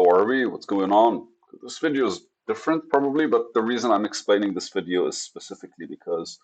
how are we? What's going on? This video is different probably, but the reason I'm explaining this video is specifically because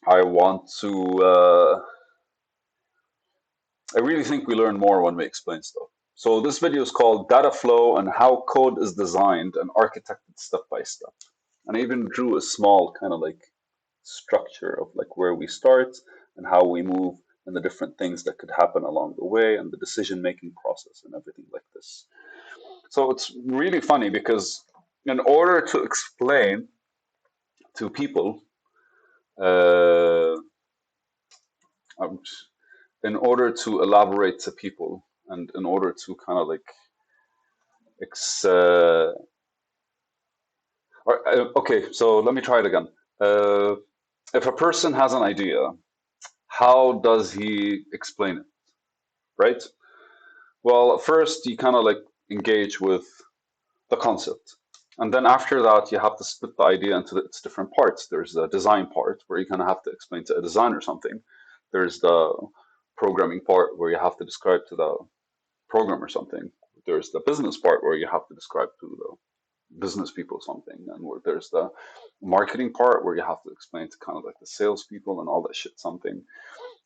I want to, I really think we learn more when we explain stuff. So this video is called Data Flow and How Code is Designed and Architected Step by Step. And I even drew a small kind of like structure of like where we start and how we move and the different things that could happen along the way and the decision-making process and everything like this. So it's really funny because in order to explain to people, uh, in order to elaborate to people, and in order to kind of like, ex- uh, okay, so let me try it again. Uh, if a person has an idea, how does he explain it, right? Well, at first you kind of like engage with the concept. And then after that, you have to split the idea into its different parts. There's the design part where you kind of have to explain to a designer something. There's the programming part where you have to describe to the programmer something. There's the business part where you have to describe to the business people something. And where there's the marketing part where you have to explain to kind of like the salespeople and all that shit something.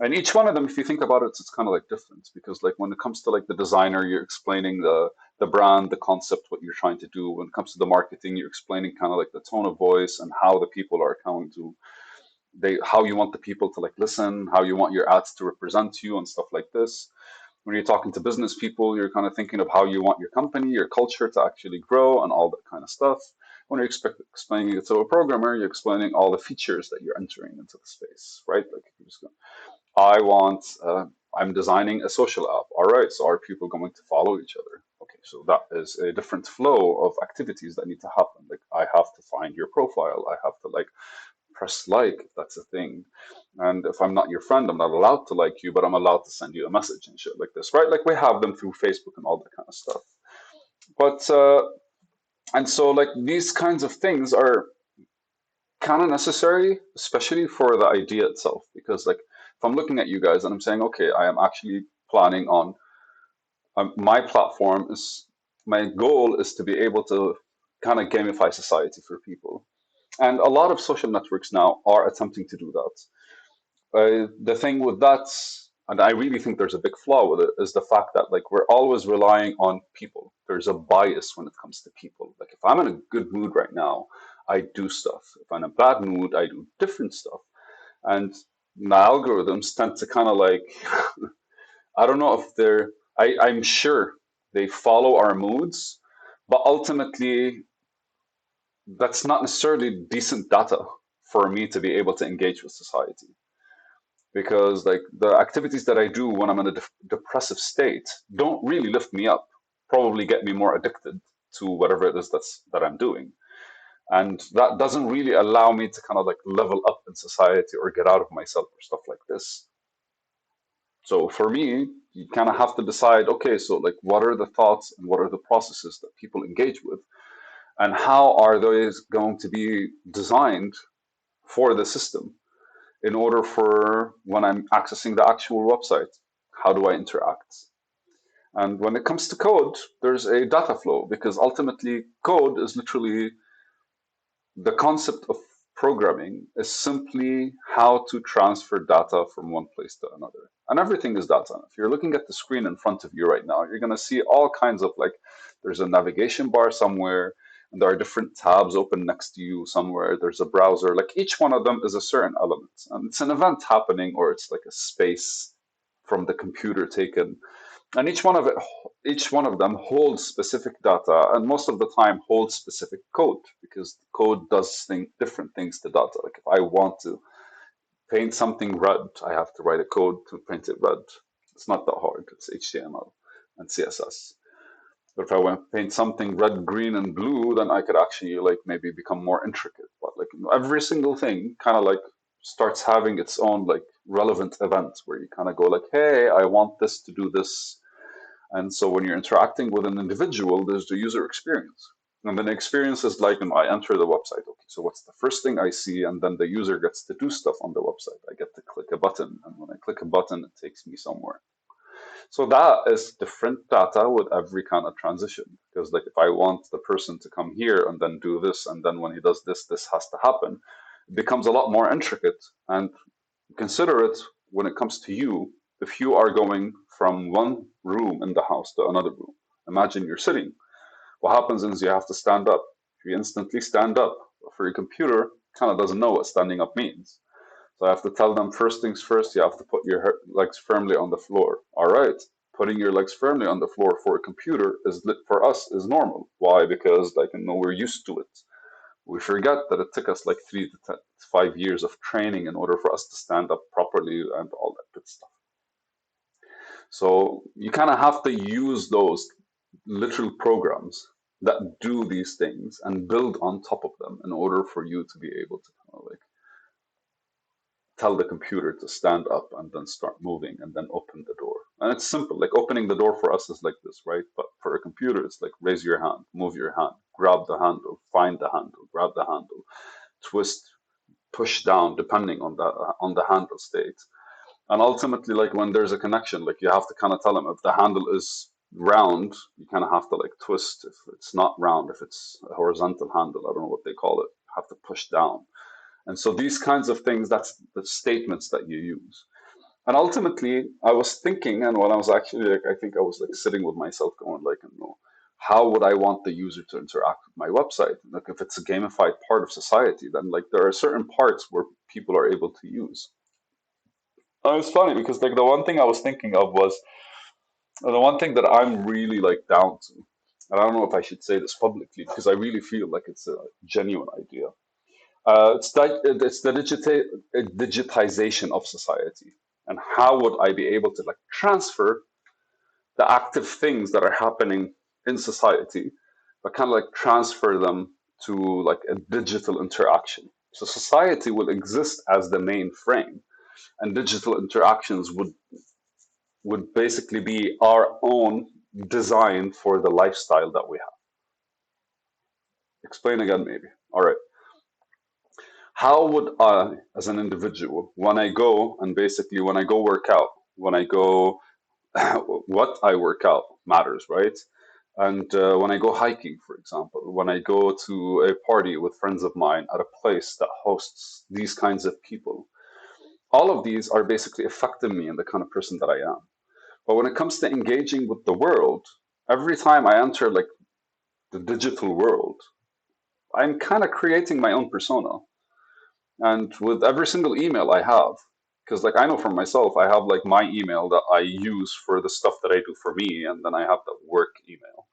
And each one of them, if you think about it, it's kind of like different because like when it comes to like the designer, you're explaining the brand, the concept, what you're trying to do. When it comes to the marketing, you're explaining kind of like the tone of voice and how the people are going to how you want the people to like listen, how you want your ads to represent you and stuff like this. When you're talking to business people, you're kind of thinking of how you want your company, your culture to actually grow and all that kind of stuff. When you're explaining it to a programmer, you're explaining all the features that you're entering into the space, right? Like if you just go, I want, I'm designing a social app. All right, so are people going to follow each other? Okay, so that is a different flow of activities that need to happen. Like I have to find your profile. I have to like press like if that's a thing. And if I'm not your friend, I'm not allowed to like you, but I'm allowed to send you a message and shit like this, right? Like we have them through Facebook and all that kind of stuff. But, and so like these kinds of things are kind of necessary, especially for the idea itself. Because like if I'm looking at you guys and I'm saying, okay, I am actually planning on my platform is my goal is to be able to kind of gamify society for people. And a lot of social networks now are attempting to do that. The thing with that, and I really think there's a big flaw with it, is the fact that like we're always relying on people. There's a bias when it comes to people. Like if I'm in a good mood right now, I do stuff. If I'm in a bad mood, I do different stuff. And the algorithms tend to kind of like, I don't know if they're, I'm sure they follow our moods, but ultimately that's not necessarily decent data for me to be able to engage with society because like the activities that I do when I'm in a depressive state don't really lift me up, probably get me more addicted to whatever it is that I'm doing. And that doesn't really allow me to kind of like level up in society or get out of myself or stuff like this. So for me, you kind of have to decide, okay, so like what are the thoughts and what are the processes that people engage with and how are those going to be designed for the system in order for when I'm accessing the actual website, how do I interact? And when it comes to code, there's a data flow because ultimately code is literally the concept of programming is simply how to transfer data from one place to another. And everything is data. If you're looking at the screen in front of you right now, you're going to see all kinds of like, there's a navigation bar somewhere, and there are different tabs open next to you somewhere. There's a browser. Like each one of them is a certain element. And it's an event happening, or it's like a space from the computer taken, and each one of them holds specific data and most of the time holds specific code because code does different things to data. Like if I want to paint something red, I have to write a code to paint it red. It's not that hard. It's HTML and CSS. But if I want to paint something red, green, and blue, then I could actually like maybe become more intricate. But like every single thing kind of like starts having its own like relevant event where you kind of go like, hey, I want this to do this. And so when you're interacting with an individual, there's the user experience. And then the experience is like when I enter the website. Okay, so what's the first thing I see? And then the user gets to do stuff on the website. I get to click a button. And when I click a button, it takes me somewhere. So that is different data with every kind of transition. Because like if I want the person to come here and then do this, and then when he does this, this has to happen, it becomes a lot more intricate. And consider it when it comes to you, if you are going from one room in the house to another room. Imagine you're sitting. What happens is you have to stand up. You instantly stand up. But for your computer, kind of doesn't know what standing up means. So I have to tell them first things first, you have to put your legs firmly on the floor. All right. Putting your legs firmly on the floor for a computer is for us is normal. Why? Because like you know we're used to it. We forget that it took us like 3 to 5 years of training in order for us to stand up properly and all that good stuff. So you kind of have to use those literal programs that do these things and build on top of them in order for you to be able to kind of like tell the computer to stand up and then start moving and then open the door. And it's simple. Like opening the door for us is like this, right? But for a computer, it's like raise your hand, move your hand, grab the handle, find the handle, grab the handle, twist, push down, depending on the handle state. And ultimately, like when there's a connection, like you have to kind of tell them if the handle is round, you kind of have to like twist. If it's not round, if it's a horizontal handle, I don't know what they call it, you have to push down. And so these kinds of things, that's the statements that you use. And ultimately, I was thinking, and when I was actually like, I think I was like sitting with myself going like, you know, how would I want the user to interact with my website? Like if it's a gamified part of society, then like there are certain parts where people are able to use. And it's funny because like the one thing I was thinking of was the one thing that I'm really like down to, and I don't know if I should say this publicly because I really feel like it's a genuine idea. It's the digitization of society, and how would I be able to like transfer the active things that are happening in society, but kind of like transfer them to like a digital interaction. So society will exist as the main frame, and digital interactions would basically be our own design for the lifestyle that we have. Explain again, maybe. All right. How would I, as an individual, when I go and basically when I go work out, when I go, what I work out matters, right? And when I go hiking, for example, when I go to a party with friends of mine at a place that hosts these kinds of people, all of these are basically affecting me and the kind of person that I am. But when it comes to engaging with the world, every time I enter like the digital world, I'm kind of creating my own persona. And with every single email I have, because like I know for myself, I have like my email that I use for the stuff that I do for me, and then I have the work email,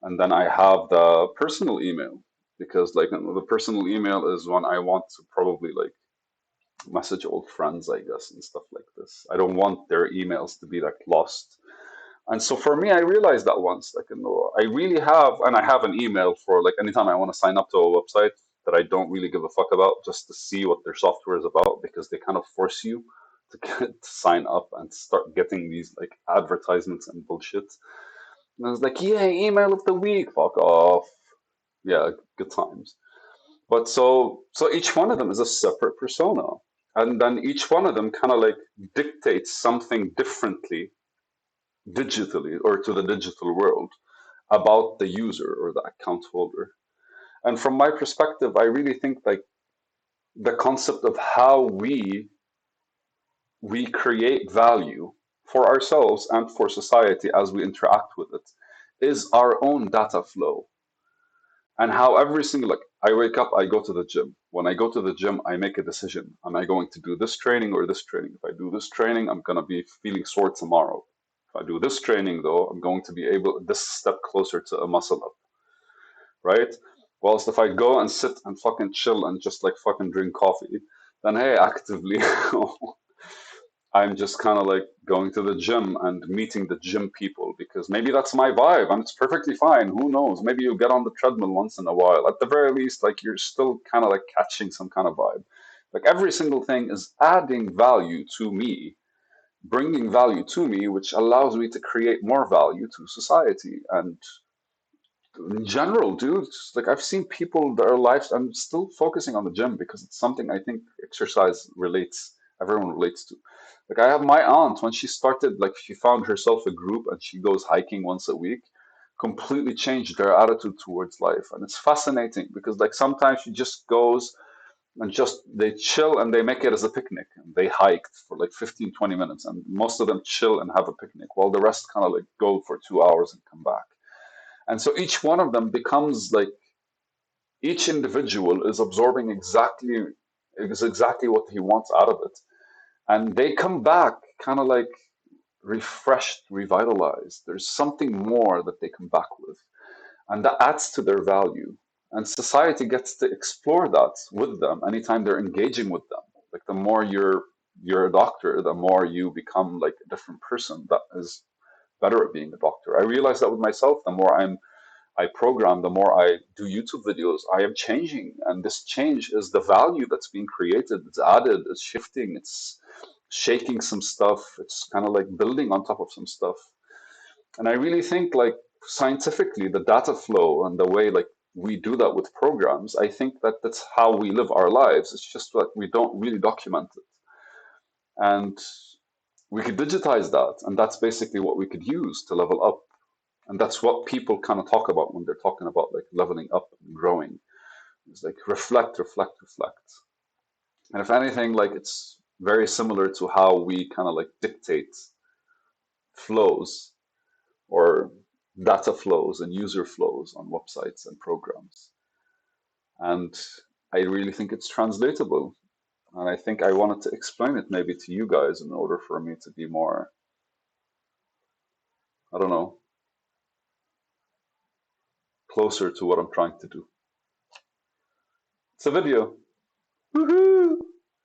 and then I have the personal email because like the personal email is when I want to probably like message old friends, I guess, and stuff like this. I don't want their emails to be like lost. And so for me, I realized that once, like, you know, I really have, and I have an email for like anytime I want to sign up to a website that I don't really give a fuck about, just to see what their software is about, because they kind of force you to get to sign up and start getting these like advertisements and bullshit. And I was like, yeah, email of the week, fuck off. Yeah, good times. But so each one of them is a separate persona, and then each one of them kind of like dictates something differently digitally or to the digital world about the user or the account holder. And from my perspective, I really think like the concept of how we create value for ourselves and for society as we interact with it is our own data flow. And how every single like I wake up, I go to the gym. When I go to the gym, I make a decision. Am I going to do this training or this training? If I do this training, I'm gonna be feeling sore tomorrow. If I do this training though, I'm going to be able this step closer to a muscle up, right? Whilst if I go and sit and fucking chill and just like fucking drink coffee, then hey, actively I'm just kind of like going to the gym and meeting the gym people because maybe that's my vibe and it's perfectly fine. Who knows? Maybe you get on the treadmill once in a while. At the very least, like you're still kind of like catching some kind of vibe. Like every single thing is adding value to me, bringing value to me, which allows me to create more value to society. And in general, dude, like I've seen people their lives. I'm still focusing on the gym because it's something I think exercise relates, everyone relates to. Like I have my aunt when she started, like she found herself a group and she goes hiking once a week, completely changed their attitude towards life. And it's fascinating because like sometimes she just goes and just they chill and they make it as a picnic. And they hiked for like 15, 20 minutes and most of them chill and have a picnic while the rest kind of like go for 2 hours and come back. And so each one of them becomes like each individual is absorbing exactly what he wants out of it. And they come back kind of like refreshed, revitalized. There's something more that they come back with. And that adds to their value. And society gets to explore that with them anytime they're engaging with them. Like the more you're a doctor, the more you become like a different person that is better at being a doctor. I realize that with myself. The more I program, the more I do YouTube videos, I am changing. And this change is the value that's being created. It's added, it's shifting, it's shaking some stuff. It's kind of like building on top of some stuff. And I really think like scientifically, the data flow and the way like we do that with programs, I think that that's how we live our lives. It's just that we don't really document it. And we could digitize that. And that's basically what we could use to level up. And that's what people kind of talk about when they're talking about like leveling up and growing. It's like reflect, reflect, reflect. And if anything, like it's very similar to how we kind of like dictate flows or data flows and user flows on websites and programs. And I really think it's translatable. And I think I wanted to explain it maybe to you guys in order for me to be more, I don't know, closer to what I'm trying to do. It's a video. Woohoo!